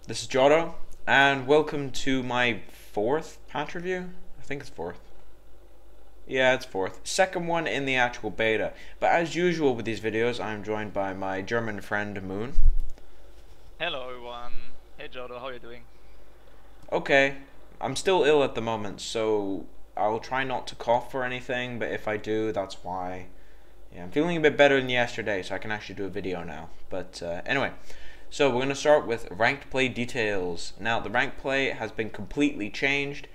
This is Jotto, and welcome to my fourth patch review. I think it's fourth. Yeah, it's fourth. Second one in the actual beta. But as usual with these videos, I'm joined by my German friend Moon. Hello everyone. Hey Jotto, how are you doing? Okay, I'm still ill at the moment, so I'll try not to cough or anything, but if I do, that's why. Yeah, I'm feeling a bit better than yesterday, so I can actually do a video now. But anyway, so we're going to start with ranked play details. Now, the ranked play has been completely changed.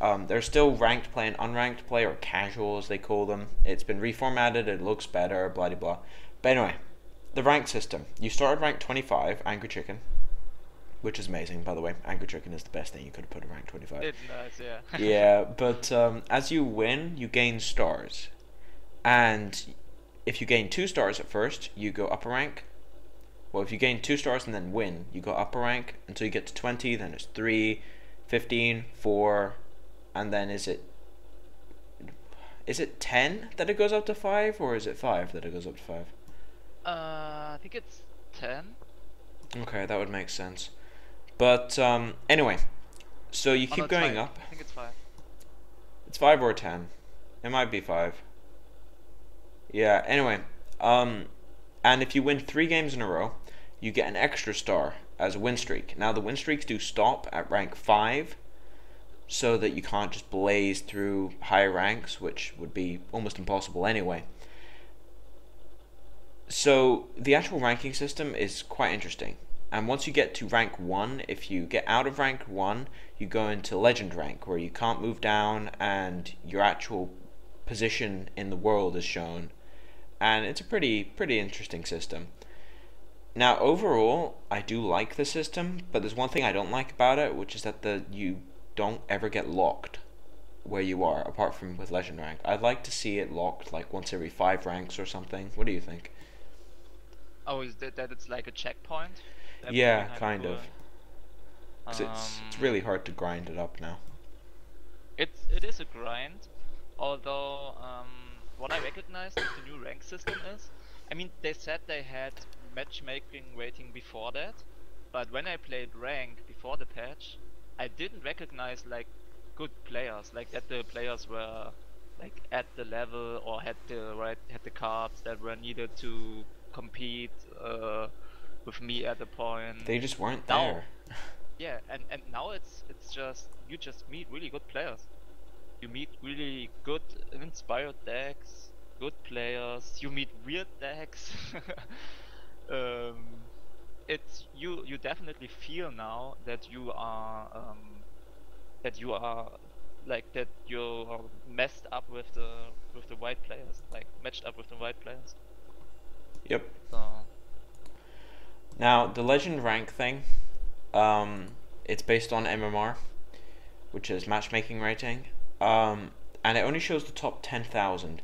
There's still ranked play and unranked play, or casual as they call them. It's been reformatted, it looks better, blah blah blah. But anyway, the ranked system. You start at rank 25, Angry Chicken, which is amazing, by the way. Angry Chicken is the best thing you could have put at rank 25. It's nice, yeah. Yeah, but as you win, you gain stars. And if you gain 2 stars at first, you go up a rank. Well, if you gain 2 stars and then win, you go up a rank until you get to 20, then it's 3, 15, 4, and then is it 10 that it goes up to 5, or is it 5 that it goes up to 5? I think it's 10. Okay, that would make sense. But anyway, so you keep going 5. up. I think it's 5. It's 5 or 10. It might be 5. Yeah, anyway, and if you win 3 games in a row, you get an extra star as a win streak. Now, the win streaks do stop at rank 5, so that you can't just blaze through higher ranks, which would be almost impossible anyway. So, the actual ranking system is quite interesting. And once you get to rank 1, if you get out of rank 1, you go into legend rank, where you can't move down and your actual position in the world is shown. And it's a pretty interesting system. Now, overall, I do like the system, but there's one thing I don't like about it, which is that you don't ever get locked where you are, apart from with legend rank. I'd like to see it locked like once every 5 ranks or something. What do you think? Oh, is that it's like a checkpoint? That would be Yeah, kinda kind cool. of. 'Cause it's really hard to grind it up now. It is a grind, although what I recognized with the new rank system is, I mean, they said they had matchmaking waiting before that, but when I played rank before the patch, I didn't recognize like good players, like that the players were like at the level or had the cards that were needed to compete with me at the point. They just weren't Now, there. yeah, and now it's just you just meet really good players. You meet really good inspired decks, good players. You meet weird decks. um, it's you definitely feel now that you are like that you're messed up with the white players, like matched up with the white players. Yep. So Now, the legend rank thing, it's based on MMR, which is matchmaking rating, and it only shows the top 10,000.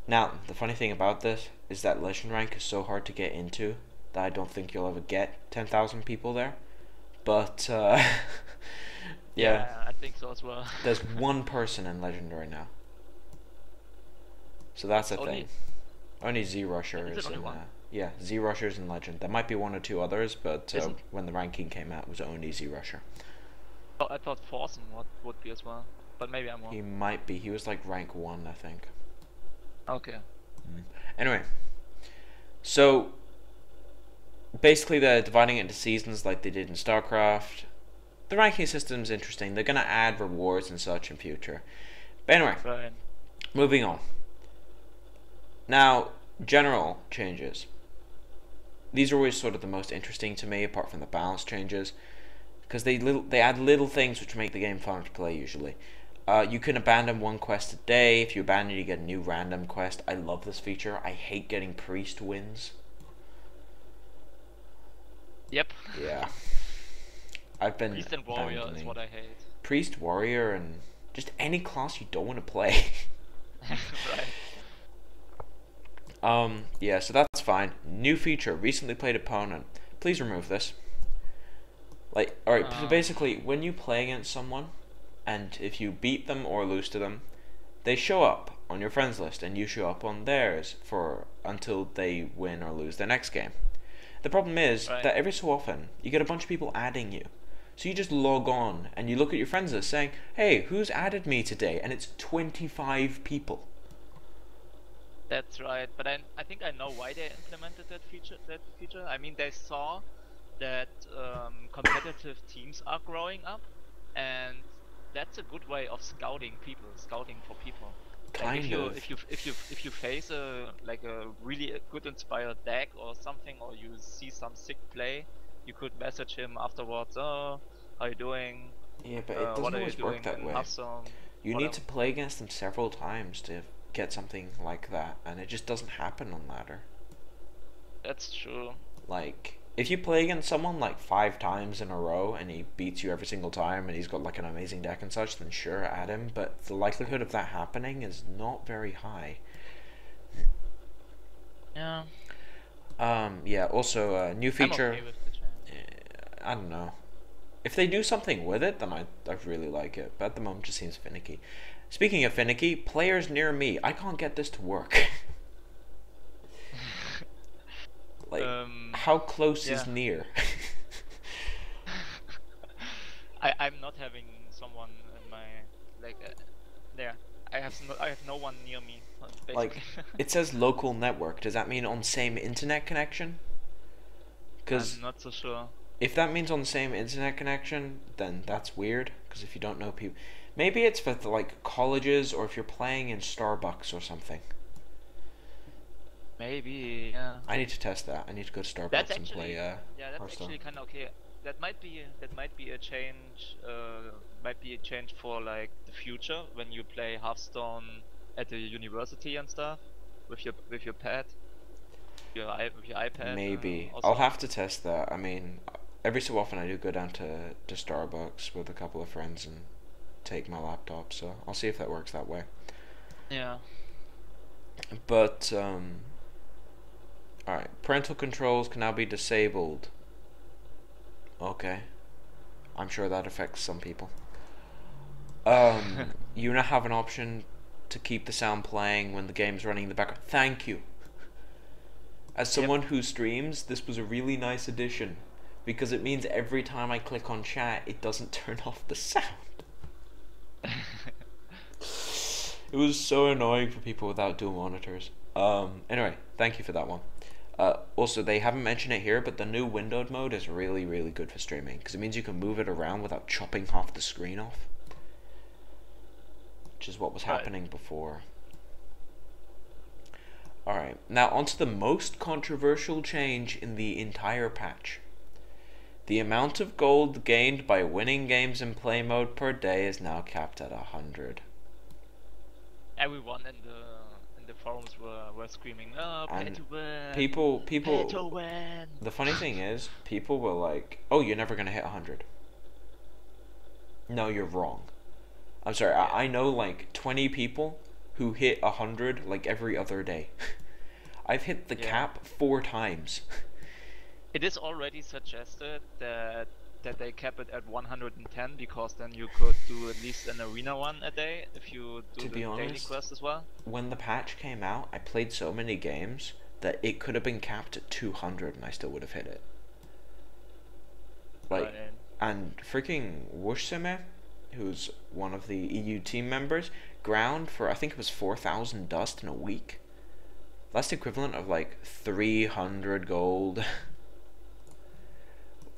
Now, the funny thing about this is that legend rank is so hard to get into that I don't think you'll ever get 10,000 people there. But, yeah, I think so as well. there's one person in legend right now. So that's a thing. Only Z-Rushers Is it only and, one? yeah, Z-Rushers in legend. There might be 1 or 2 others, but Isn't- when the ranking came out, it was only Z-Rusher. Oh, I thought Forsen would be as well, but maybe I'm He wrong. might be. He was like rank 1, I think. Okay. Anyway, so basically they're dividing it into seasons like they did in StarCraft. The ranking system's interesting. They're gonna add rewards and such in future. But anyway, Right. moving on. Now, general changes. These are always sort of the most interesting to me, apart from the balance changes, because they add little things which make the game fun to play usually. You can abandon 1 quest a day. If you abandon, you get a new random quest. I love this feature. I hate getting priest wins. Yep. Yeah. I've been Priest and warrior is abandoning what I hate. priest, warrior, and just any class you don't want to play. Right. Yeah, so that's fine. New feature, recently played opponent. Please remove this. Like, alright, so basically, when you play against someone, and if you beat them or lose to them, they show up on your friends list, and you show up on theirs until they win or lose their next game. The problem is Right. that every so often you get a bunch of people adding you. So you just log on and you look at your friends list saying, hey, who's added me today? And it's 25 people. That's right. But I think I know why they implemented that feature. I mean, they saw that competitive teams are growing up, and that's a good way of scouting for people. Like Kind of. if you face a like a really good inspired deck or something, or you see some sick play, you could message him afterwards. Oh, how you doing? Yeah, but it What doesn't are you always work doing that in way. Hearthstone? You need Whatever. to play against them several times to get something like that, and it just doesn't happen on ladder. That's true. Like, if you play against someone like 5 times in a row and he beats you every single time and he's got like an amazing deck and such, then sure, add him, but the likelihood of that happening is not very high. Yeah, Yeah, also, new I'm feature, okay with the change. I don't know. If they do something with it, then I really like it, but at the moment it just seems finicky. Speaking of finicky, players near me, I can't get this to work. Like, how close is Yeah. near? I'm not having someone in my like there. I have no one near me basically. Like, it says local network. Does that mean on same internet connection? Because I'm not so sure. if that means on the same internet connection, then that's weird. Because if you don't know people, maybe it's for the, like colleges or if you're playing in Starbucks or something. Maybe, yeah. I need to test that. I need to go to That's Starbucks and play actually yeah, that's HearthStone. actually kind of okay. That might be a change. Might be a change for like the future when you play Hearthstone at the university and stuff with your pad, with your iPad Maybe or I'll so. have to test that. I mean, every so often I do go down to Starbucks with a couple of friends and take my laptop. So I'll see if that works that way. Yeah. But alright, parental controls can now be disabled. Okay, I'm sure that affects some people. You now have an option to keep the sound playing when the game's running in the background. Thank you. As Yep. someone who streams, this was a really nice addition because it means every time I click on chat, it doesn't turn off the sound. It was so annoying for people without dual monitors. Anyway, thank you for that one. Also, they haven't mentioned it here, but the new windowed mode is really, really good for streaming because it means you can move it around without chopping half the screen off, which is what was Right. happening before. Alright, now onto the most controversial change in the entire patch. The amount of gold gained by winning games in play mode per day is now capped at 100. Everyone in the forums were screaming, "Oh, pay And to win! people Pay to win!" the funny thing is, people were like, "Oh, you're never gonna hit 100." No, you're wrong. I'm sorry. Yeah. I know like 20 people who hit 100 like every other day. I've hit the Yeah. cap 4 times. It is already suggested that they cap it at 110 because then you could do at least an arena one a day if you do To the be daily honest, quest as well. when the patch came out, I played so many games that it could have been capped at 200 and I still would have hit it. Like, Right. and freaking Wushseme, who's one of the EU team members, ground for I think it was 4,000 dust in a week. That's the equivalent of like 300 gold.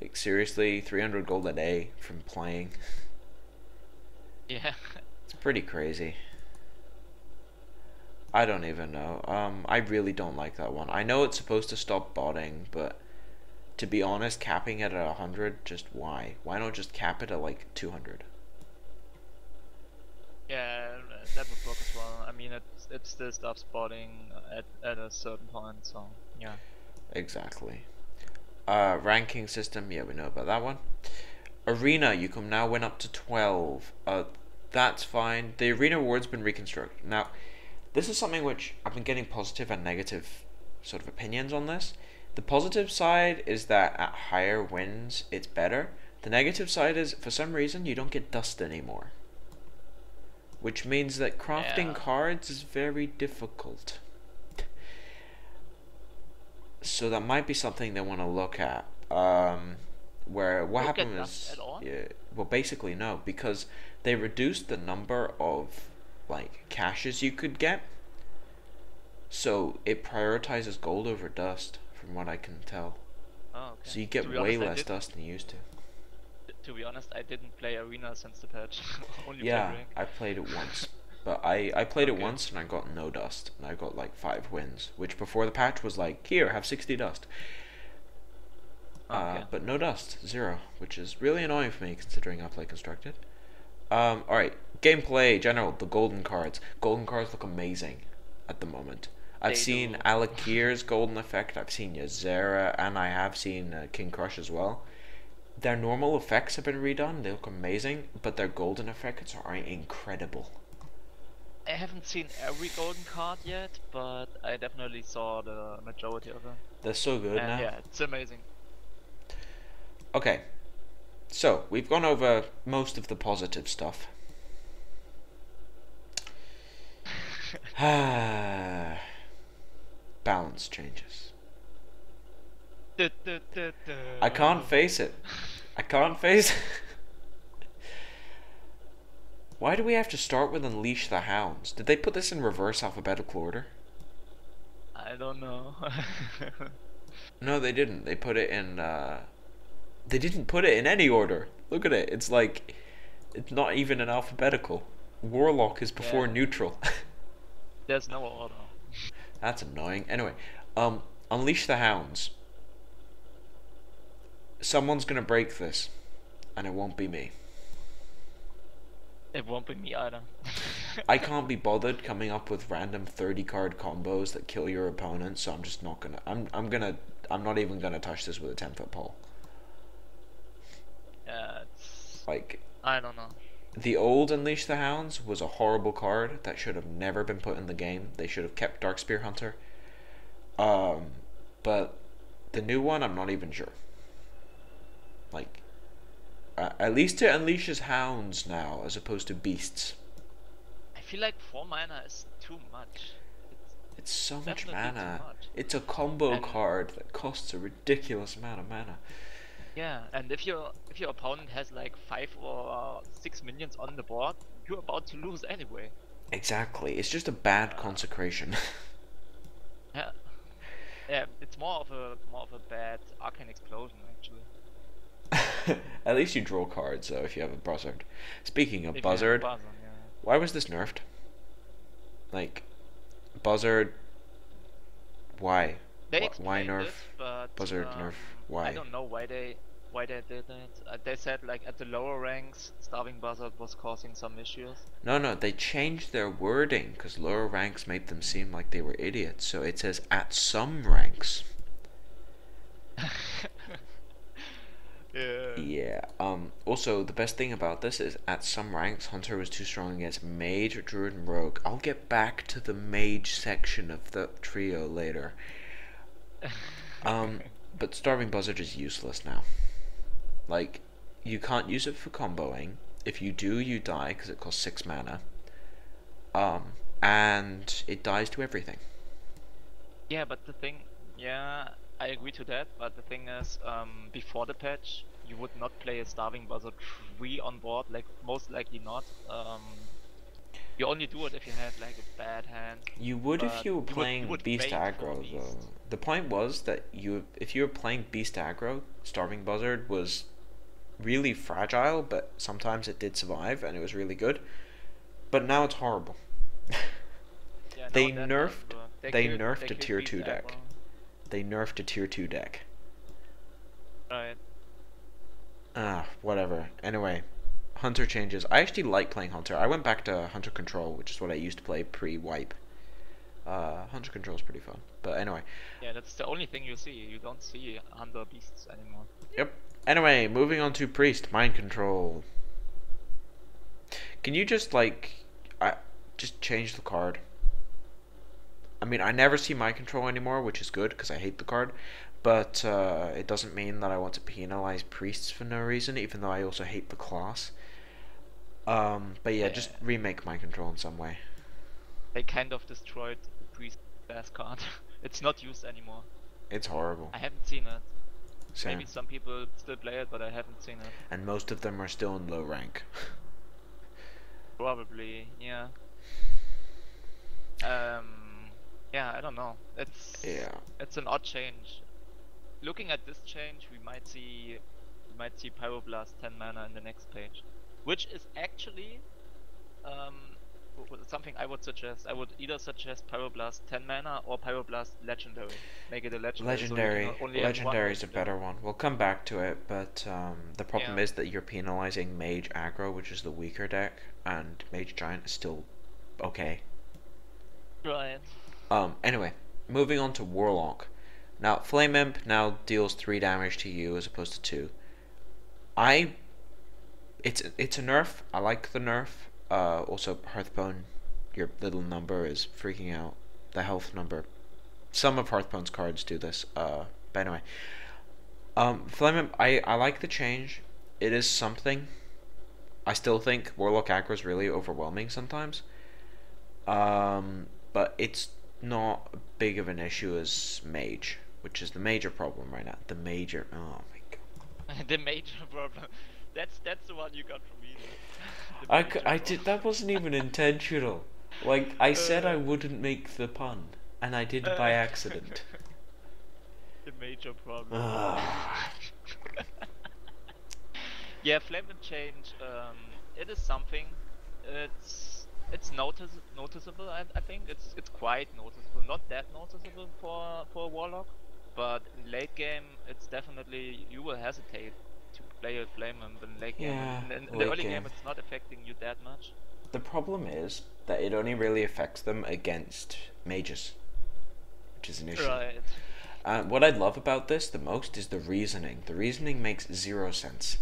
Like seriously, 300 gold a day from playing. Yeah. It's pretty crazy. I don't even know. I really don't like that one. I know it's supposed to stop botting, but to be honest, capping it at 100, just why? Why not just cap it at like 200? Yeah, that would work as well. I mean, it still stops spotting at a certain point, so yeah. Exactly. Ranking system, yeah, we know about that one. Arena, you can now win up to 12. That's fine. The arena award's been reconstructed. Now, this is something which I've been getting positive and negative sort of opinions on this. The positive side is that at higher wins, it's better. The negative side is, for some reason, you don't get dust anymore. Which means that crafting Yeah. cards is very difficult. So that might be something they want to look at. Where what Look happened at dust was, at all? yeah, well, basically no, because they reduced the number of like caches you could get, so it prioritizes gold over dust, from what I can tell. Oh, okay. So you To get be way honest, I less didn't. dust than you used to. To be honest, I didn't play Arena since the patch. Only played Yeah, rank. I played it once, but I played it Okay. once and I got no dust, and I got like 5 wins, which before the patch was like, here, have 60 dust. Okay. But no dust, 0, which is really annoying for me considering I play constructed. Alright, gameplay, general, the golden cards. Golden cards look amazing at the moment. I've They seen do. Alakir's golden effect, I've seen Yazera, and I have seen King Crush as well. Their normal effects have been redone, they look amazing, but their golden effects are incredible. I haven't seen every golden card yet, but I definitely saw the majority of them. They're so good And now. yeah, it's amazing. Okay, so we've gone over most of the positive stuff. Balance changes. I can't face it. I can't face it. Why do we have to start with Unleash the Hounds? Did they put this in reverse alphabetical order? I don't know. No, they didn't. They put it in, they didn't put it in any order. Look at it. It's like, it's not even in alphabetical. Warlock is before Yeah. neutral. There's no order. That's annoying. Anyway, Unleash the Hounds. Someone's gonna break this, and it won't be me. It won't be me either. I can't be bothered coming up with random 30 card combos that kill your opponent, so I'm just not gonna. I'm not even gonna touch this with a 10-foot pole. Yeah, it's... Like, I don't know. the old Unleash the Hounds was a horrible card that should have never been put in the game. They should have kept Darkspear Hunter. But the new one, I'm not even sure. Like, at least it unleashes hounds now as opposed to beasts. I feel like 4 mana is too much. It's so much Definitely too mana. much. It's a combo And card that costs a ridiculous amount of mana. yeah, and if your opponent has like 5 or 6 minions on the board, you're about to lose anyway. Exactly. It's just a bad consecration. Yeah. Yeah, it's more of a bad arcane explosion actually. At least you draw cards though if you have a buzzard. Speaking of If you have a buzzard, buzzer, yeah. why was this nerfed? Like, buzzard. Why? They Why explained nerf? it, but Buzzard nerf. Why? I don't know why they did it. They said like at the lower ranks, starving buzzard was causing some issues. No, they changed their wording because lower ranks made them seem like they were idiots. So it says at some ranks. Yeah. Yeah. Also, the best thing about this is at some ranks, Hunter was too strong against Mage, Druid, and Rogue. I'll get back to the Mage section of the trio later. But Starving Buzzard is useless now. Like, you can't use it for comboing. If you do, you die because it costs 6 mana. And it dies to everything. Yeah, but the thing, yeah, I agree to that. But the thing is, before the patch, you would not play a starving buzzard 3 on board. Like most likely not. You only do it if you have like a bad hand. You would if But you were you playing would Beast wait for aggro, Beast. though. The point was that if you were playing Beast aggro, Starving Buzzard was really fragile, but sometimes it did survive, and it was really good. But now it's horrible. Yeah, They no, that nerfed. doesn't work. They killed- nerfed a killed tier Beast 2 deck. aggro. They nerfed a tier 2 deck. Right. Whatever. Anyway, Hunter changes. I actually like playing Hunter. I went back to Hunter Control, which is what I used to play pre-wipe. Hunter Control is pretty fun. But anyway. Yeah, that's the only thing you see. You don't see Hunter beasts anymore. Yep. Anyway, moving on to Priest. Mind Control. Can you just, like... just change the card? I mean, I never see Mind Control anymore, which is good, because I hate the card. But it doesn't mean that I want to penalize priests for no reason, even though I also hate the class. But yeah, just remake Mind Control in some way. They kind of destroyed the priest last card. It's not used anymore. It's horrible. I haven't seen it. Same. Maybe some people still play it, but I haven't seen it. And most of them are still in low rank. Probably, yeah. Yeah, I don't know. Yeah. It's an odd change. Looking at this change, we might see Pyroblast 10 mana in the next page, which is actually um something I would suggest. I would either suggest Pyroblast 10 mana or Pyroblast Legendary. Make it a legendary. Legendary. So you can only have one Legendary is a legendary. better one. We'll come back to it, but the problem Yeah. is that you're penalizing Mage Aggro, which is the weaker deck, and Mage Giant is still okay. Right. Anyway, moving on to Warlock. Now, Flame Imp now deals 3 damage to you as opposed to 2. It's a nerf. I like the nerf. Also, Hearthstone, your little number is freaking out. The health number. Some of Hearthstone's cards do this. But anyway, Flame Imp, I like the change. It is something. I still think Warlock aggro is really overwhelming sometimes. But it's not big of an issue as Mage, which is the major problem right now. The major. Oh my god. The major problem. That's the one you got from me. The I major did. problem. That wasn't even intentional. Like I said, I wouldn't make the pun, and I did by accident. The major problem. Ah. Yeah, Flame and Change. It is something. It's noticeable. I think it's quite noticeable. Not that noticeable for a Warlock, but in late game, it's definitely you will hesitate to play a Flame Imp in late game. Yeah, In the late early game, game. it's not affecting you that much. The problem is that it only really affects them against mages, which is an issue. Right. What I love about this the most is the reasoning. The reasoning makes 0 sense.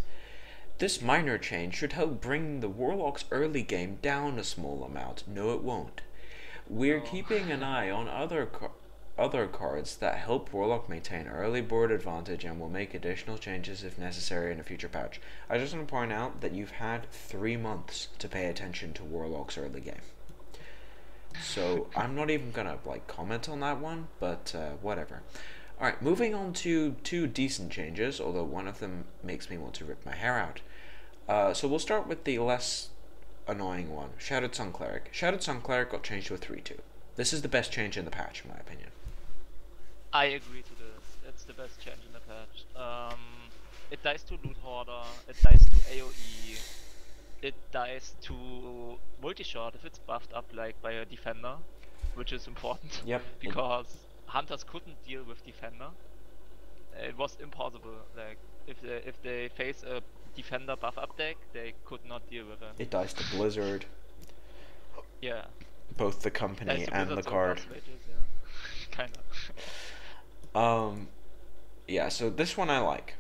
This minor change should help bring the Warlock's early game down a small amount. No, it won't. We're No. keeping an eye on other cards that help Warlock maintain early board advantage and will make additional changes if necessary in a future patch. I just want to point out that you've had 3 months to pay attention to Warlock's early game. So I'm not even gonna comment on that one, but whatever. Alright, moving on to 2 decent changes, although one of them makes me want to rip my hair out. So we'll start with the less annoying one, Shadowed Sun Cleric. Shadowed Sun Cleric got changed to a 3/2. This is the best change in the patch, in my opinion. I agree to this. It's the best change in the patch. It dies to Loot Hoarder, it dies to AoE, it dies to multi-shot if it's buffed up by a defender, which is important. Yep. Because hunters couldn't deal with defender. It was impossible. If they face a defender buff up deck, they could not deal with it. It dies to Blizzard, Yeah. both the company Dies to and the Wizards or card. Boss Mages, yeah. Kinda. Yeah, so this one I like.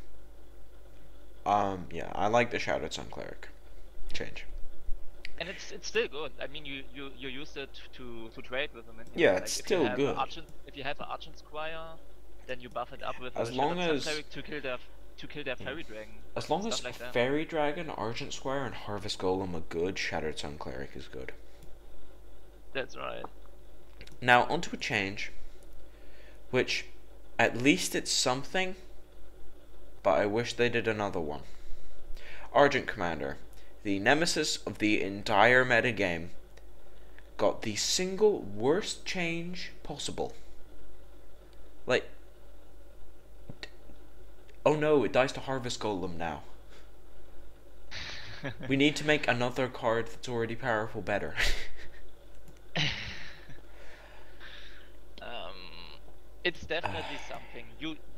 Yeah, I like the Shadowed Sun Cleric change. And it's still good. I mean, you use it to trade with them. Yeah, it's still good. If you have an Argent Squire, then you buff it up with As a long Shadowed Sun as- Cleric to kill their Fairy Dragon. As long stuff as like that. Fairy Dragon, Argent Squire, and Harvest Golem are good, Shadowed Sun Cleric is good. That's right. Now, onto a change, which, at least it's something, but I wish they did another one. Argent Commander, the nemesis of the entire metagame, got the single worst change possible. Oh no, it dies to Harvest Golem now. We need to make another card that's already powerful better. It's definitely something.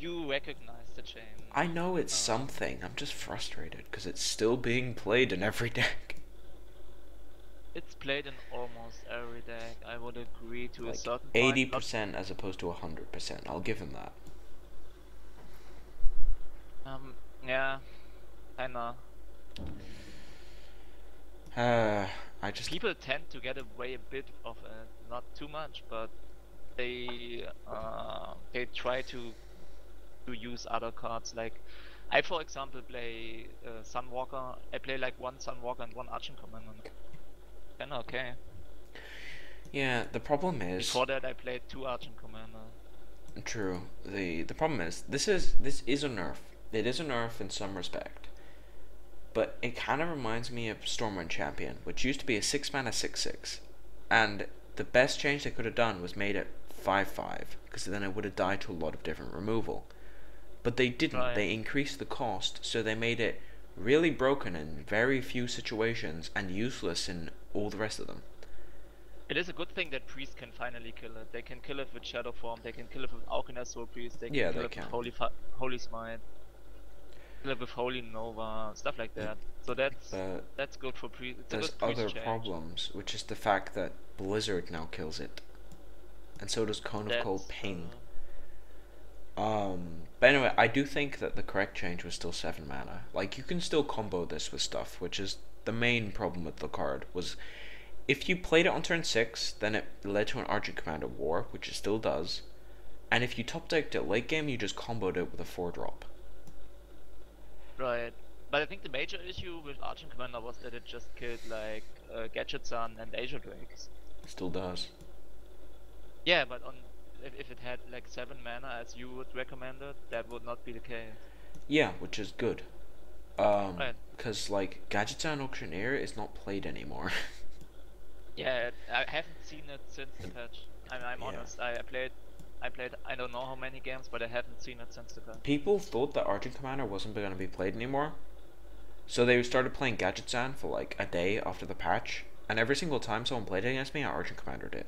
You recognize the change. I know it's something, I'm just frustrated, because it's still being played in every deck. It's played in almost every deck. I would agree to a certain point. 80% as opposed to 100%, I'll give him that. Yeah, kinda. I just... People tend to get away a bit of it, not too much, but they try to use other cards. Like I, for example, play Sunwalker. I play like 1 Sunwalker and 1 Archon Commander. Kinda okay. Yeah, the problem is... Before that, I played 2 Archon Commander. True. The problem is this is a nerf. It is a nerf in some respect, but it kind of reminds me of Stormwind Champion, which used to be a 6 mana 6/6, and the best change they could have done was made it 5/5, because then it would have died to a lot of different removal. But they didn't. Right. They increased the cost, so they made it really broken in very few situations and useless in all the rest of them. It is a good thing that Priest can finally kill it. They can kill it with Shadow Form, they can kill it with Alchemist Soul Priest, they can Yeah, kill they it can. with Holy Smite, kill it with Holy Nova, stuff like that. So But that's good for Priest. It's a there's good Priest other change. problems, which is the fact that Blizzard now kills it, and so does Cone of Cold That's Pain. But anyway, I do think that the correct change was still 7 mana. Like, you can still combo this with stuff, which is the main problem with the card, was if you played it on turn 6, then it led to an Argent Commander War, which it still does, and if you top decked it late game, you just comboed it with a 4-drop. right. But I think the major issue with Archon Commander was that it just killed like Gadget Sun and Asia Drakes. Still does. Yeah, but on if it had like 7 mana as you would recommend it, that would not be the case. Yeah, which is good. Right. Because, like, Gadgetzan Auctioneer is not played anymore. Yeah, I haven't seen it since the patch. I'm Yeah. honest. I played I don't know how many games, but I haven't seen it since the patch. People thought that Argent Commander wasn't going to be played anymore, so they started playing Gadgetzan for like a day after the patch, and every single time someone played against me, I Argent Commandered it.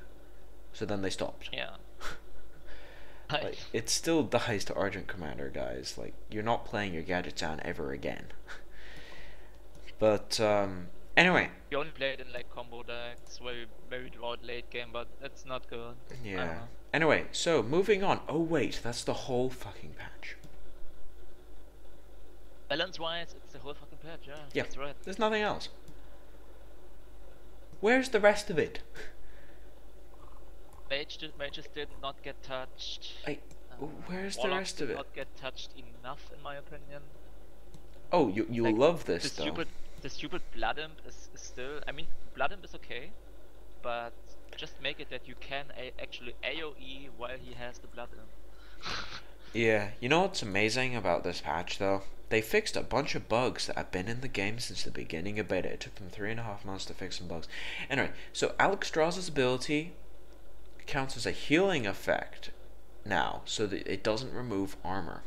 So then they stopped. Yeah. Like, it still dies to Argent Commander, guys. Like, you're not playing your Gadgetzan ever again. But anyway, You only play it in like combo decks, very draw late game, but it's not good. I don't yeah. know. Anyway, so moving on. Oh wait, that's the whole fucking patch. Balance wise, it's the whole fucking patch, yeah. Yeah. That's right. There's nothing else. Where's the rest of it? Mages did not get touched. Where's the Warlocks rest of did it? not get touched enough, in my opinion. Oh, you Like, love this the though. stupid Blood Imp is still. I mean, Blood Imp is okay, but just make it that you can actually AoE while he has the Blood Imp. Yeah, you know what's amazing about this patch though? They fixed a bunch of bugs that have been in the game since the beginning of beta. It took them 3.5 months to fix some bugs. Anyway, so Alexstrasza's ability counts as a healing effect now, so that it doesn't remove armor.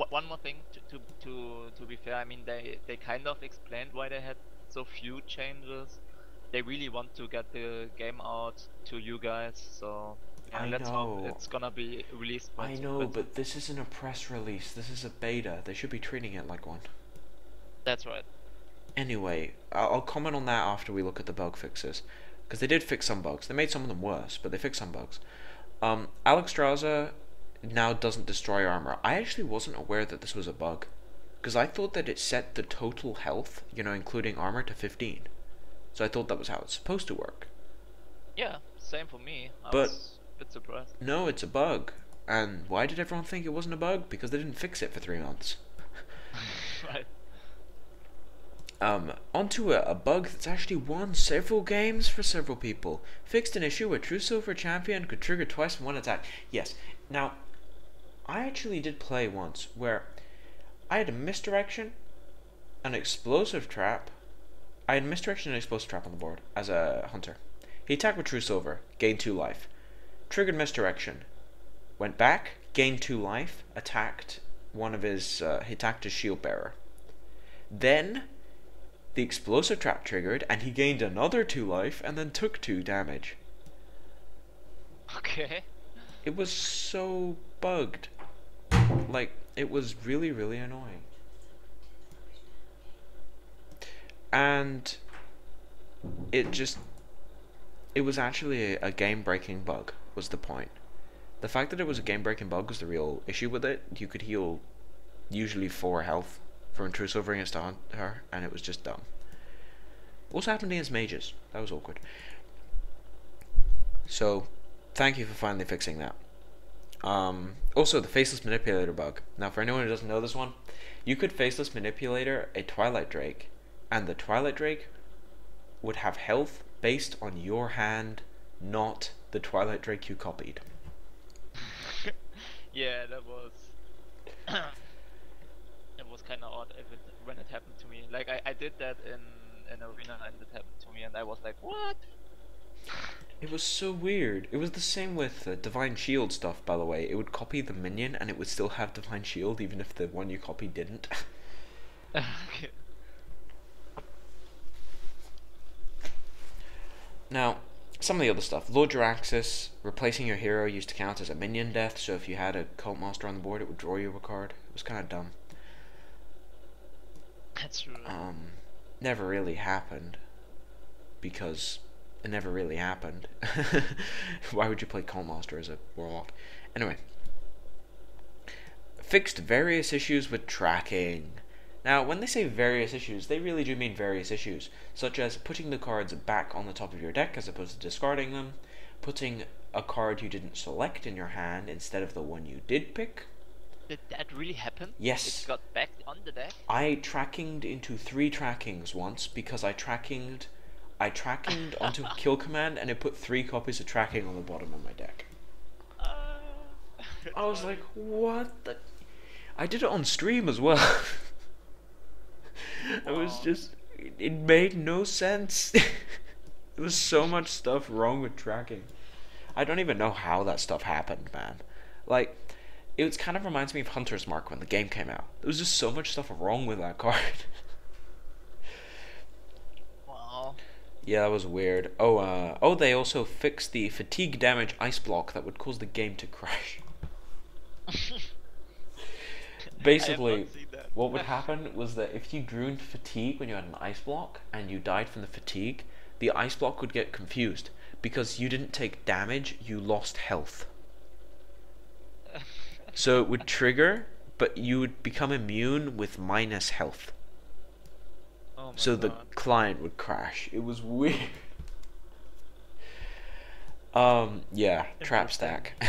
One more thing to be fair, I mean they kind of explained why they had so few changes. They really want to get the game out to you guys, so yeah, I let's hope know. it's gonna be released. I know, but this isn't a press release. This is a beta. They should be treating it like one. That's right. Anyway, I'll comment on that after we look at the bug fixes, because they did fix some bugs. They made some of them worse, but they fixed some bugs. Alexstrasza now doesn't destroy armor. I actually wasn't aware that this was a bug, because I thought that it set the total health, including armor, to 15. So I thought that was how it's supposed to work. Yeah, same for me. I But was a bit surprised. no, it's a bug. And why did everyone think it wasn't a bug? Because they didn't fix it for 3 months. Right. Onto a bug that's actually won several games for several people. Fixed an issue where True Silver Champion could trigger twice from one attack. Yes. Now, I actually did play once where I had a misdirection, an explosive trap. I had misdirection and explosive trap on the board as a hunter. He attacked with True Silver, gained 2 life. Triggered misdirection. Went back, gained 2 life, attacked one of his, he attacked his shield bearer. Then the explosive trap triggered, and he gained another 2 life, and then took 2 damage. Okay. It was so bugged. Like, it was really, really annoying. And it was actually a game-breaking bug, was the point. The fact that it was a game-breaking bug was the real issue with it. You could heal usually 4 health from True Silver against a hunter, and it was just dumb. Also happened against mages. That was awkward. So, thank you for finally fixing that. Also, the Faceless Manipulator bug. Now, for anyone who doesn't know this one, you could Faceless Manipulator a Twilight Drake, and the Twilight Drake would have health based on your hand, not the Twilight Drake you copied. Yeah, that was it was kind of odd if when it happened to me. Like I did that in arena and it happened to me, and I was like, what? It was so weird. It was the same with Divine Shield stuff, by the way. It would copy the minion and it would still have Divine Shield even if the one you copied didn't. Okay. Now, some of the other stuff. Lord Jaraxxus, replacing your hero used to count as a minion death, so if you had a Cult Master on the board, it would draw you a card. It was kind of dumb. That's true. Never really happened, because it never really happened. Why would you play Cult Master as a Warlock? Anyway. Fixed various issues with tracking. Now, when they say various issues, they really do mean various issues, such as putting the cards back on the top of your deck as opposed to discarding them, putting a card you didn't select in your hand instead of the one you did pick. Did that really happen? Yes. It got back on the deck? I trackinged into 3 trackings once because I trackinged onto Kill Command and it put 3 copies of tracking on the bottom of my deck. I was like, what the... I did it on stream as well. I was just... It made no sense. There was so much stuff wrong with tracking. I don't even know how that stuff happened, man. Like, it kind of reminds me of Hunter's Mark when the game came out. There was just so much stuff wrong with that card. Wow. Yeah, that was weird. Oh, they also fixed the fatigue damage ice block that would cause the game to crash. Basically, what would happen was that if you drew into fatigue when you had an ice block and you died from the fatigue, the ice block would get confused because you didn't take damage, you lost health. So it would trigger, but you would become immune with minus health. Oh my So God. the client would crash. It was weird. Yeah, trap stack.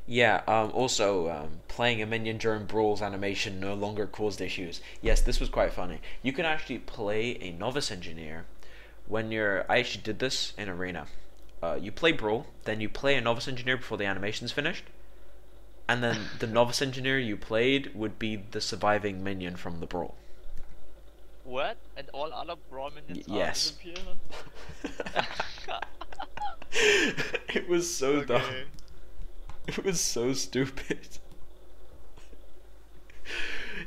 Yeah, also, playing a minion during Brawl's animation no longer caused issues. Yes, this was quite funny. You can actually play a Novice Engineer when you're... I actually did this in Arena. You play Brawl, then you play a Novice Engineer before the animation's finished, and then the Novice Engineer you played would be the surviving minion from the Brawl. What? And all other Brawl minions Yes. are disappearing? It was so dumb. Okay. It was so stupid.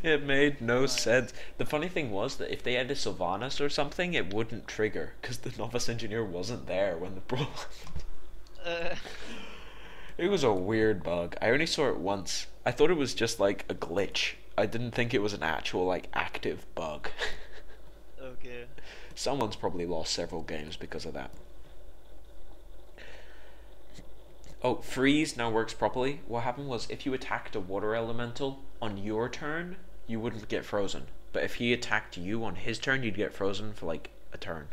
It made no sense. The funny thing was that if they had a Sylvanas or something, it wouldn't trigger because the Novice Engineer wasn't there when the brawl happened. It was a weird bug. I only saw it once. I thought it was just like a glitch. I didn't think it was an actual like active bug. Okay. Someone's probably lost several games because of that. Oh, freeze now works properly. What happened was if you attacked a water elemental on your turn, you wouldn't get frozen. But if he attacked you on his turn, you'd get frozen for like a turn.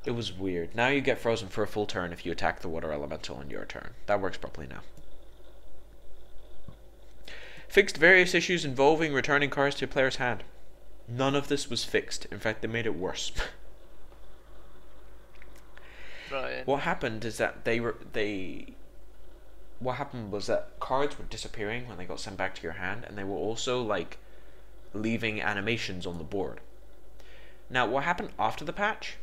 It was weird. Now you get frozen for a full turn if you attack the water elemental on your turn. That works properly now. Fixed various issues involving returning cards to a player's hand. None of this was fixed. In fact, they made it worse. Right. What happened is that what happened was that cards were disappearing when they got sent back to your hand, and they were also like leaving animations on the board. Now, what happened after the patch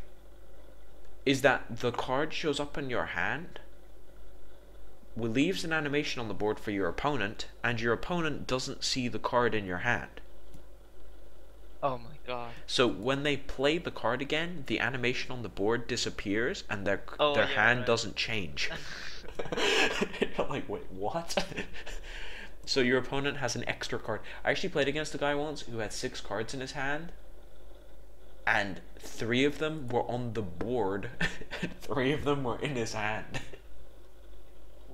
is that the card shows up in your hand, leaves an animation on the board for your opponent, and your opponent doesn't see the card in your hand. Oh my God. So when they play the card again, the animation on the board disappears and their hand doesn't change. You're like, wait, what? So your opponent has an extra card. I actually played against a guy once who had 6 cards in his hand, and 3 of them were on the board, and 3 of them were in his hand.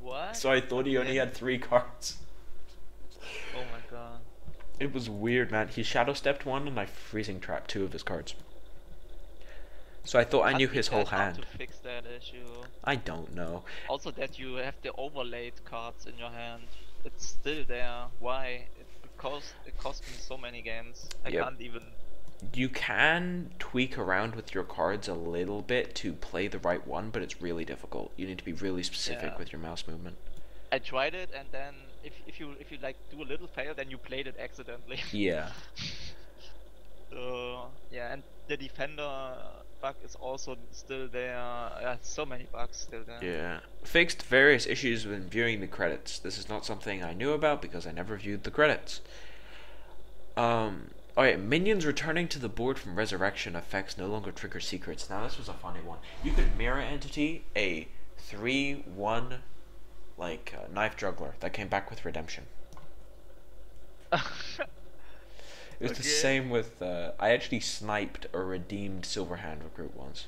What? So I thought he only had 3 cards. Oh my God. It was weird, man. He shadow stepped 1 and I freezing trapped 2 of his cards. So I thought I knew his whole hand. To fix that issue. I don't know. Also that you have the overlaid cards in your hand. It's still there. Why? It cost me so many games. I Yep. can't even You can tweak around with your cards a little bit to play the right one, but it's really difficult. You need to be really specific Yeah. with your mouse movement. I tried it, and then if you like do a little fail, then you played it accidentally. Yeah. So yeah, and the defender bug is also still there. So many bugs still there. Yeah. Fixed various issues when viewing the credits. This is not something I knew about because I never viewed the credits. Alright, minions returning to the board from resurrection effects no longer trigger secrets. Now this was a funny one. You could mirror entity a 3/1 like knife juggler that came back with redemption. It was the same with I actually sniped a redeemed Silverhand recruit once.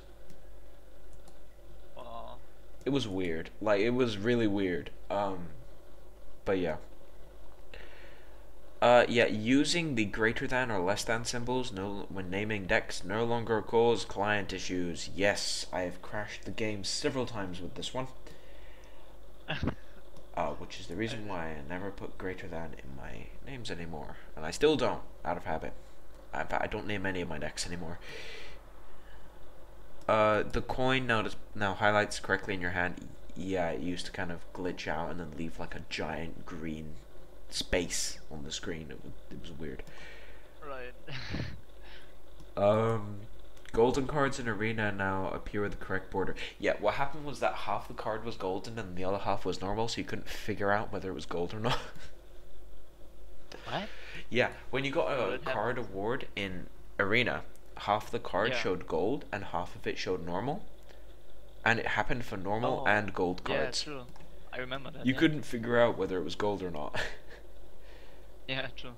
It was weird. Like it was really weird. But yeah. Yeah, using the greater than or less than symbols when naming decks no longer cause client issues. Yes, I have crashed the game several times with this one. Which is the reason why I never put greater than in my names anymore. And I still don't, out of habit. In fact, I don't name any of my decks anymore. The coin now highlights correctly in your hand. Yeah, it used to kind of glitch out and then leave like a giant green space on the screen. It was weird. Right. Golden cards in arena now appear with the correct border. Yeah, what happened was that half the card was golden and the other half was normal, so you couldn't figure out whether it was gold or not. What? Yeah, when you got a card award in arena, half the card showed gold and half of it showed normal. And it happened for normal and gold cards. Yeah, true. I remember that. You couldn't figure out whether it was gold or not. Yeah, true.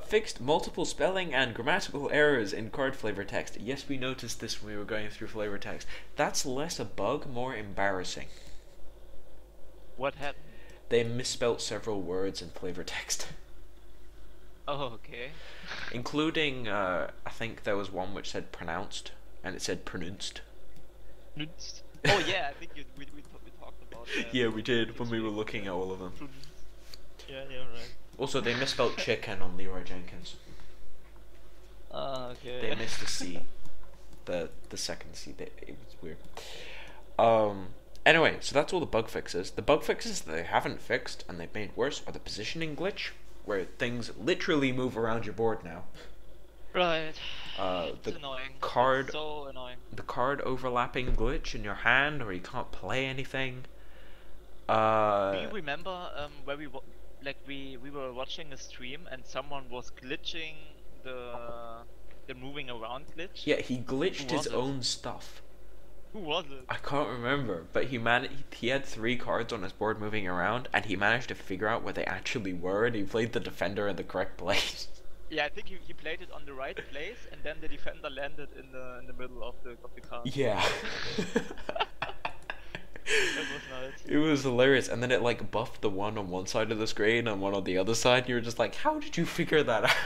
Fixed multiple spelling and grammatical errors in card flavor text. Yes, we noticed this when we were going through flavor text. That's less a bug, more embarrassing. What happened? They misspelt several words in flavor text. Oh, okay. Including, I think there was one which said pronounced, and it said pronounced. Oh yeah, I think we talked about that. Yeah, we did when we were looking at all of them. Yeah, right. Also, they misspelled chicken on Leroy Jenkins. Okay. They missed the C. The second C. It was weird. Anyway, so that's all the bug fixes. The bug fixes that they haven't fixed and they've made worse are the positioning glitch, where things literally move around your board now. Right. The it's annoying. card, it's so annoying. The card overlapping glitch in your hand, where you can't play anything. Do you remember where we were watching a stream and someone was glitching the moving around glitch? Yeah, he glitched his own stuff. Who was it? I can't remember, but he had 3 cards on his board moving around, and he managed to figure out where they actually were, and he played the defender in the correct place. Yeah, I think he played it on the right place, and then the defender landed in the middle of the card. Yeah. That was nice. It was hilarious, and then it like buffed the one on one side of the screen and one on the other side, and you were just like, how did you figure that out?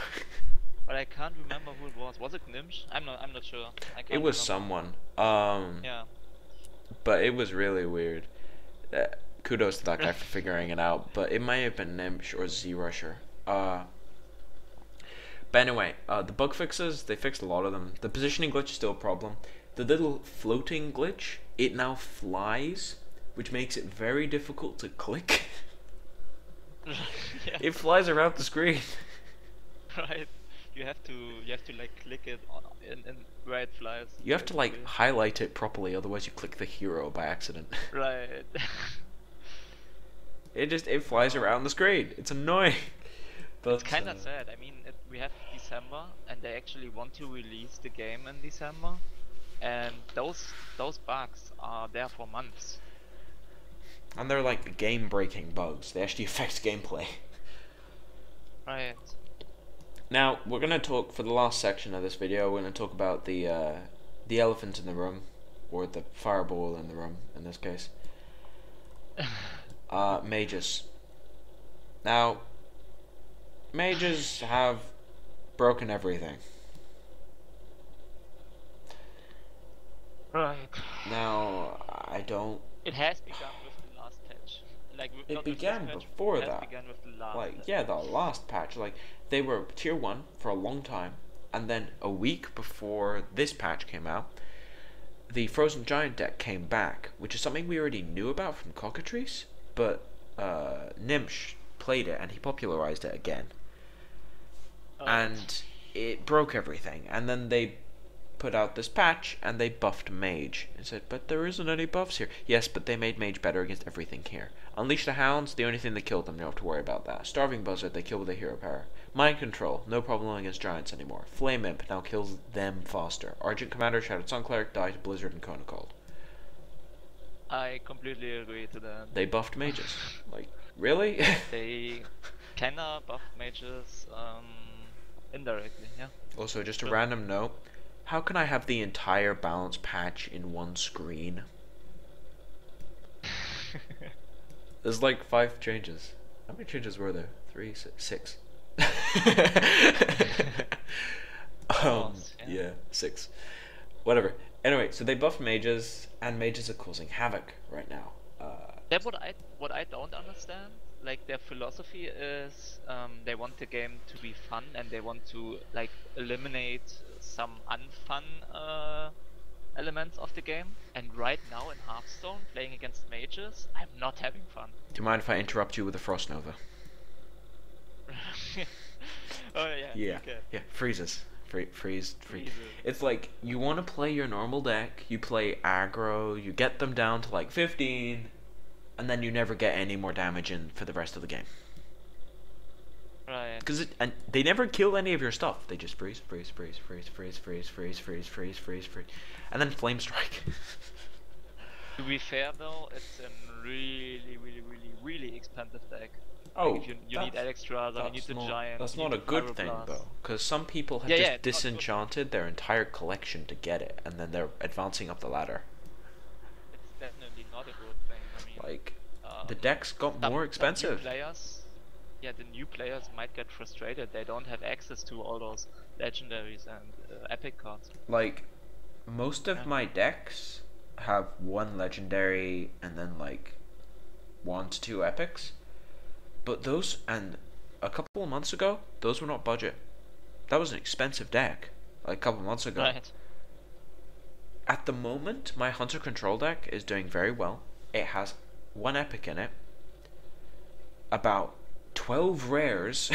But I can't remember who it was. Was it Nimsh? I'm not sure. It was someone. Yeah. But it was really weird. Kudos to that guy for figuring it out, but it might have been Nimsh or Z-Rusher. But anyway, the bug fixes, they fixed a lot of them. The positioning glitch is still a problem. The little floating glitch, it now flies, which makes it very difficult to click. Yeah. It flies around the screen. Right. You have to like click it on in where it flies. You have to like highlight it properly, otherwise you click the hero by accident. Right. It flies around the screen. It's annoying. But it's kind of sad. I mean, we have December, and they actually want to release the game in December, and those bugs are there for months. And they're like game-breaking bugs. They actually affect gameplay. Right. Now we're gonna talk for the last section of this video. We're gonna talk about the elephant in the room, or the fireball in the room in this case. Mages. Now, mages have broken everything. Right. Now, I don't... It has begun with the last patch. Like It not with this began patch, before it has that. begun with the last Like, patch. yeah, the last patch, like, they were tier 1 for a long time, and then a week before this patch came out, the Frozen Giant deck came back, which is something we already knew about from Cockatrice, but Nimsh played it and he popularized it again. Alright. And it broke everything, and then they put out this patch and they buffed Mage and said, but there isn't any buffs here. Yes, but they made Mage better against everything here. Unleash the Hounds, the only thing that killed them, you don't have to worry about that. Starving Buzzard, they kill with a hero power. Mind Control, no problem against Giants anymore. Flame Imp now kills them faster. Argent Commander, Shattered Sun Cleric, died to Blizzard and Kona Cold. I completely agree to that. They buffed Mages. Like, really? They kinda buffed mages indirectly, yeah. Also, just a Sure. random note. How can I have the entire balance patch in one screen? There's like 5 changes. How many changes were there? 3, 6. Almost, Yeah, 6. Whatever. Anyway, so they buff mages, and mages are causing havoc right now. That's what I don't understand. Like their philosophy is they want the game to be fun and they want to like eliminate some unfun elements of the game. And right now in Hearthstone, playing against mages, I'm not having fun. Do you mind if I interrupt you with a Frost Nova? Oh yeah, Yeah, you can. yeah, freezes. Freeze. Freezes. It's like, you want to play your normal deck, you play aggro, you get them down to like 15, and then you never get any more damage in for the rest of the game. Right. And they never kill any of your stuff. They just freeze, and then flame strike. To be fair though, it's a really expensive deck. Oh, Like if you need Alexstrasza, you need the Giant. that's you not need a the good thing Pyroblast. though, because some people have Yeah, just yeah, it's not good. disenchanted their entire collection to get it, and then they're advancing up the ladder. It's definitely not a good thing. I mean, Like, um, the decks got more some new expensive. players, yeah, the new players might get frustrated. They don't have access to all those legendaries and epic cards. Like, most of Yeah. my decks have 1 legendary and then like 1 to 2 epics. But those, and a couple of months ago, those were not budget. That was an expensive deck, like a couple of months ago. Right. At the moment, my Hunter Control deck is doing very well. It has 1 epic in it, about 12 rares,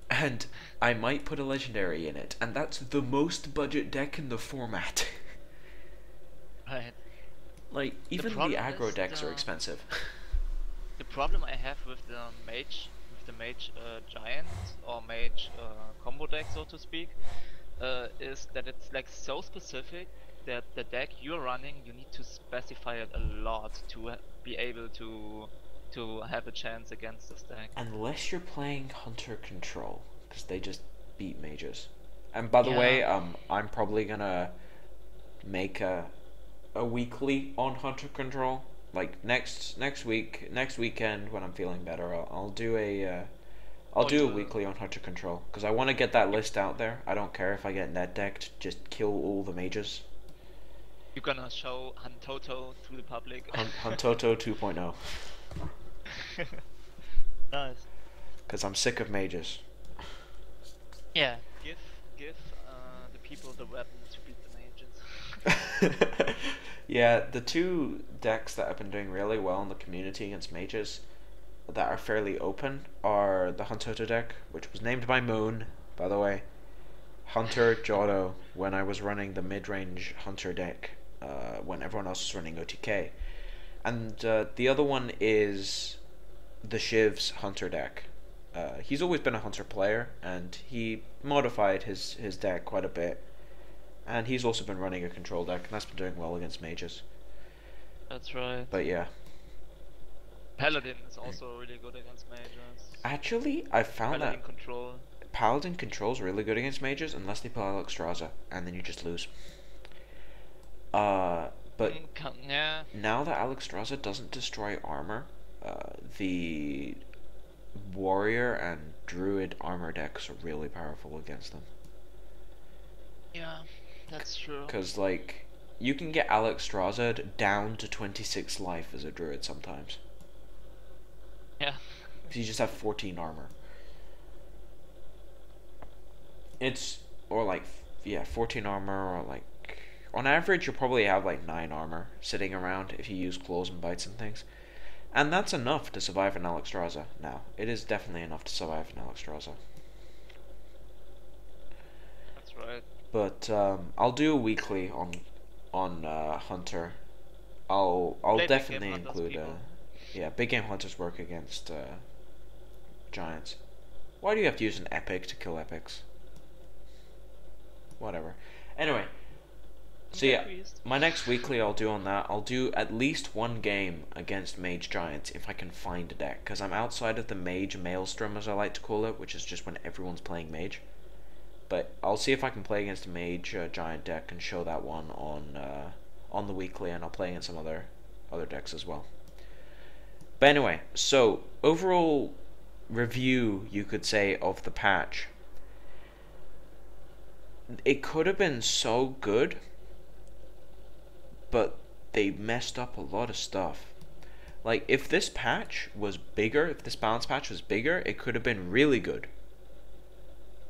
and I might put a legendary in it, and that's the most budget deck in the format. Right. Like, even the problem aggro is decks are the- expensive. The problem I have with the mage giant or mage combo deck, so to speak, is that it's like so specific that the deck you're running, you need to specify it a lot to be able to have a chance against this deck. Unless you're playing Hunter Control, because they just beat mages. And by the way, Yeah. I'm probably gonna make a weekly on Hunter Control. Like next weekend when I'm feeling better, I'll do a Oh, do a you- weekly on Hunter Control, because I want to get that list out there. I don't care if I get net decked, just kill all the mages. You're gonna show Hantoto to the public. Huntoto 2.0, Nice. because I'm sick of mages. Yeah. Give the people the weapon to beat the mages. Yeah, the 2 decks that have been doing really well in the community against mages that are fairly open are the Huntoto deck, which was named by Moon, by the way. Hunter Jotto, when I was running the mid-range Hunter deck, when everyone else was running OTK. And the other one is the Shiv's Hunter deck. He's always been a Hunter player, and he modified his deck quite a bit. And he's also been running a control deck, and that's been doing well against mages. That's right. But yeah. Paladin is also really good against mages. Actually, I found Paladin that control. Paladin control's really good against mages, unless they play Alexstrasza, and then you just lose. But Yeah. now that Alexstrasza doesn't destroy armor, the warrior and druid armor decks are really powerful against them. Yeah, that's true. Because, like, you can get Alexstrasza down to 26 life as a druid sometimes. because you just have 14 armor. It's, or like, yeah, 14 armor, or like, on average, you'll probably have like 9 armor sitting around if you use claws and bites and things. And that's enough to survive an Alexstrasza now. It is definitely enough to survive an Alexstrasza. That's right. But I'll do a weekly on Hunter. I'll Play big definitely game hunters, include people. yeah, big game hunters work against giants. Why do you have to use an epic to kill epics? Whatever. Anyway, so yeah, my next weekly I'll do on that. I'll do at least one game against mage giants if I can find a deck, because I'm outside of the mage maelstrom, as I like to call it, which is just when everyone's playing mage. But I'll see if I can play against a mage giant deck and show that one on the weekly, and I'll play against some other decks as well. But anyway, so overall review, you could say, of the patch. It could have been so good, but they messed up a lot of stuff. Like, if this patch was bigger, if this balance patch was bigger, it could have been really good.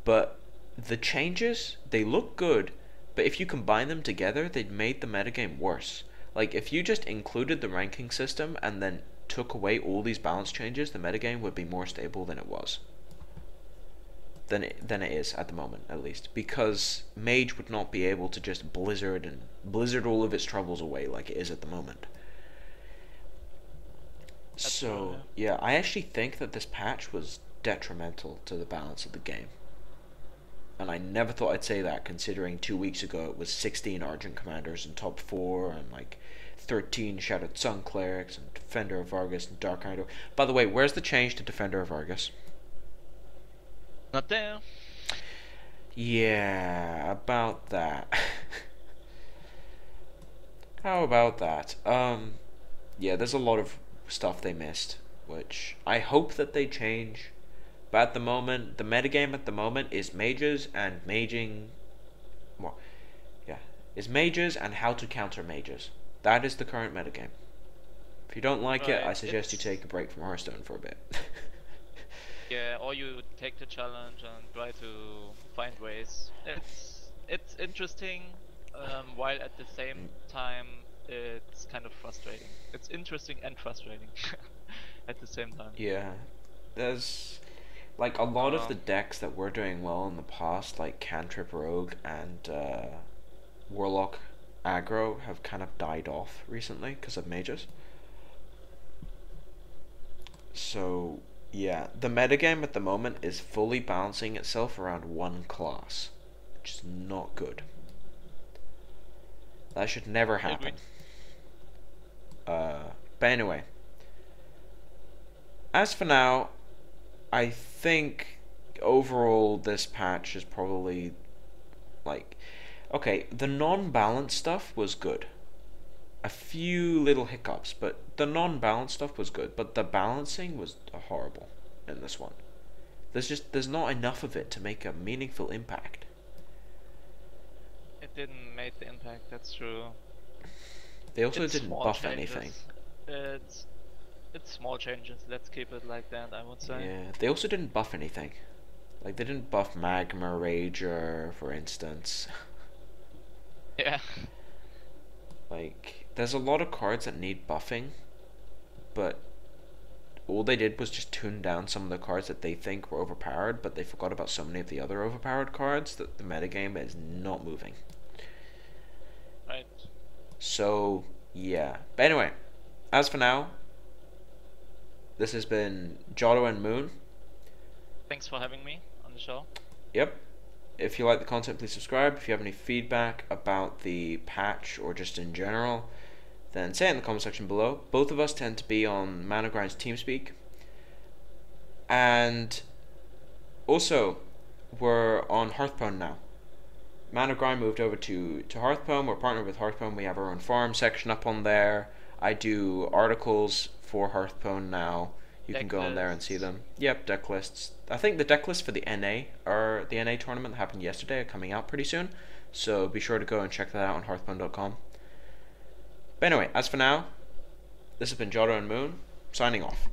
But the changes, they look good, but if you combine them together, they'd made the metagame worse. Like, if you just included the ranking system and then took away all these balance changes, the metagame would be more stable than it was. Than it is at the moment, at least. Because Mage would not be able to just blizzard all of its troubles away like it is at the moment. So, yeah, I actually think that this patch was detrimental to the balance of the game. And I never thought I'd say that, considering 2 weeks ago it was 16 Argent Commanders in top 4, and like 13 Shattered Sun Clerics, and Defender of Argus, and Dark Idol. By the way, where's the change to Defender of Argus? Not there. Yeah, about that. How about that? Yeah, there's a lot of stuff they missed, which I hope that they change. But at the moment, the metagame at the moment is mages and maging. Well, yeah, is mages and how to counter mages. That is the current metagame. If you don't like it, I suggest you take a break from HearthStone for a bit. Yeah, or you take the challenge and try to find ways. It's interesting, while at the same time it's kind of frustrating. It's interesting and frustrating at the same time. Yeah, there's like a lot of the decks that were doing well in the past, like Cantrip Rogue and Warlock aggro, have kind of died off recently because of mages. So yeah, the metagame at the moment is fully balancing itself around one class, which is not good. That should never happen. But anyway, as for now, I think overall this patch is probably like, okay, the non-balance stuff was good. A few little hiccups, but the non-balance stuff was good, but the balancing was horrible in this one. There's not enough of it to make a meaningful impact. It didn't make the impact, that's true. They also didn't buff anything. It's small changes, let's keep it like that, I would say. Yeah, they also didn't buff anything. Like, they didn't buff Magma Rager, for instance. Yeah. Like, there's a lot of cards that need buffing, but all they did was just tune down some of the cards that they think were overpowered, but they forgot about so many of the other overpowered cards that the metagame is not moving. Right. So, yeah. But anyway, as for now, this has been Jotto and Moon. Thanks for having me on the show. Yep. If you like the content, please subscribe. If you have any feedback about the patch or just in general, then say it in the comment section below. Both of us tend to be on Mana Grind's Teamspeak. And also, we're on HearthStone now. Mana Grind moved over to HearthStone. We're partnered with HearthStone. We have our own farm section up on there. I do articles for HearthStone now. You can go on there and see them. Yep, deck lists. I think the deck lists for the NA tournament that happened yesterday are coming out pretty soon. So be sure to go and check that out on hearthstone.com. But anyway, as for now, this has been Jotto and Moon, signing off.